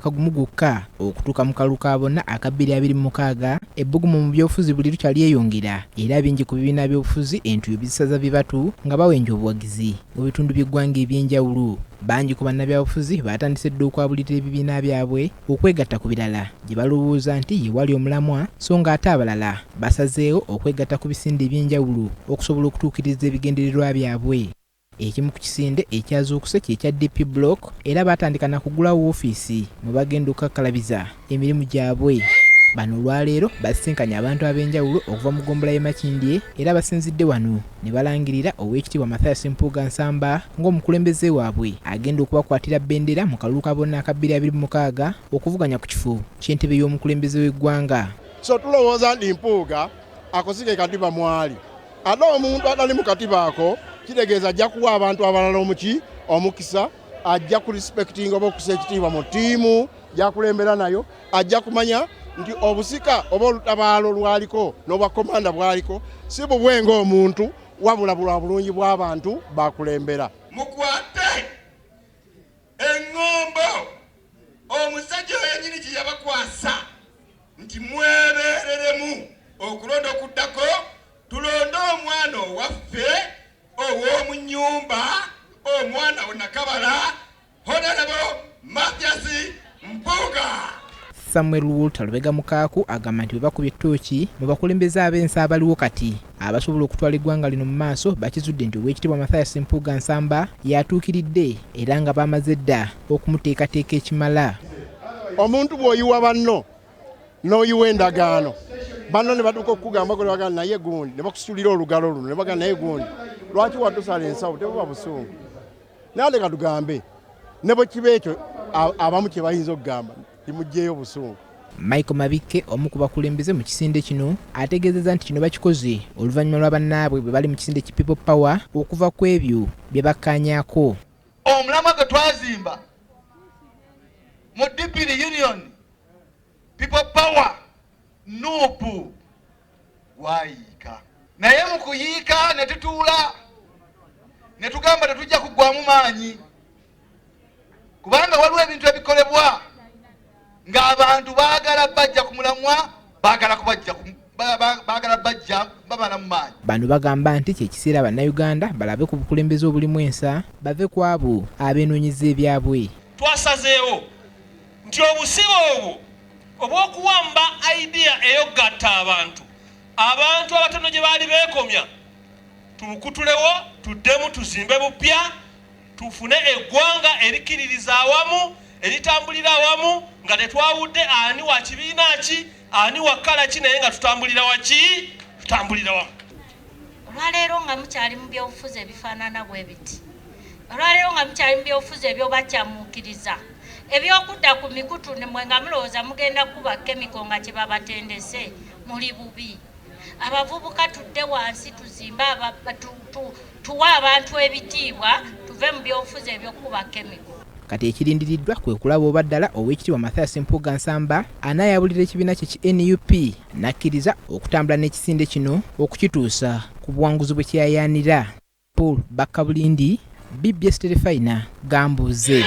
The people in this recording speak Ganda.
omwaka gumu gwokka okutuuka mu kalulu ka bonna aka 2026 ebbugumu mu byobufuzi buli lukya lyeyongera era bingi ku bibiina by'obufuzi entuuyo bizisaza bibatu nga bawenja obuwagizi mu bitundu by'eggwanga ebyenjawulo. Bangi ku bannabyabufuzi batandise dda okwabulira ebibiina byabwe okwegatta ku birala gye balowooza nti ye wali omulamwa so nga ate abalala basazeewo okwegatta ku bisinde ebyenjawulo okusobola okutuukiriza ebigendererwa byabwe. Ekimu ku kisinde ekyazuukuse kye kya DP BLOC era batandika na kugulawo woofiisi mwe bagenda okukakkalabiza emirimu gyabwe. Bano olwaleero basinkanye abantu ab'enjawulo okuva mu ggombolola y'e Makindye era basinzidde wano ne balangirira Oweekitiibwa Mpuuga ng'omukulembeze waabwe agenda okubakwatira Bendera mu kalulu ka bonna aka 2026 okuvuganya ku kifo ky'entebe y'omukulembeze w'eggwanga. So tulowooza nti Mpuuga akosike katiba mwali ate omuntu atali mu katiba ako kitegeeza ajja kuwa abantu abalala omukisa, ajja ku respecting oba okusa ekitiibwa mu ttiimu gyakulembera nayo, ajja kumanya nti obusika oba olutabaalo lwaliko n'obwakomanda bwaliko si bubwe ng'omuntu wabula bwa bulungi bw'abantu bakulembera. Mukwate eŋŋombo omusajja yennyini gye yabakwasa nti mwebeereremu okulonda okuddako tulonde omwana owaffe ow'omu nnyumba omwana Nakabala Honorable Mathias Mpuuga. Samuel Walter Lubega Mukaaku agamba nti bwe bakubye ettooki mu bakulembeze ab'ensi abaliwo kati abasobola okutwala eggwanga lino mu maaso bakizudde nti Oweekitiibwa Mathias Mpuuga yatuukiridde era nga bamaze dda okumuteekateeka ekimala. Omuntu bw'oyiwa banno n'oyiwa endagaano banno ne batuuka okukugamba gwe bagamba naye gundi ne bakusitulira olugalo luno ne bagamba naye gundi lwaki watusala ensawo tebuba busungu. Naye leka tugambe ne bwe kiba ekyo abamu kye bayinza okugamba timugyeyo busungu. Michael Mabike omu ku bakulembeze mu kisinde kino ategeezezza nti kino bakikoze oluvannyuma lwa bannaabwe bwe bali mu kisinde ki People Power okuva ku ebyo bye bakkaanyaako. Omulamwa gwe twazimba mu DP Union People Power nuupu wayiika naye mu kuyiika ne tutuula ne tugamba tetujja kuggwamu maanyi kubanga waliwo ebintu ebikolebwa ng'abantu baagala bajja ku mulamwa baagala bajja babala mu maanyi. Bano bagamba nti kyekiseera bannayuganda balabe ku bukulembeze obulimu ensa bave ku abo abenoonyeza ebyabwe. Twasazeewo nti obusibo obwo obw'okuwamba idea eyogatta abantu abatono gye baali beekomya tubukutulewo tuddemu tuzimbe bupya tufune eggwanga erikiririza awamu eritambulira awamu nga tetwawudde ani wa kibiina ki ani wa kkala ki naye nga tutambulira wamu. Olwaleero nga mukyali mu byobufuzi ebifaanana bwe biti, olwaleero nga mukyali mu byobufuzi ebyobakyamuukiriza ebyokudda ku mikutu mwe nga mulowooza mugenda kuba kemiko nga kye babatendese muli bubi. Abavubuka tudde wansi tuzimbe tuwe abantu ebitiibwa tuve mu byobufuzi ebyokuba kemiko. Kati ekirindiriddwa kwe kulaba oba ddala Oweekitiibwa Mathias Mpuuga anaayabulira ekibiina kye ki NUP n'akkiriza okutambula n'ekisinde kino okukituusa ku buwanguzi bwe kyayaanira. Paul Bakabulindi, BBS Terefayina, Gambuuze.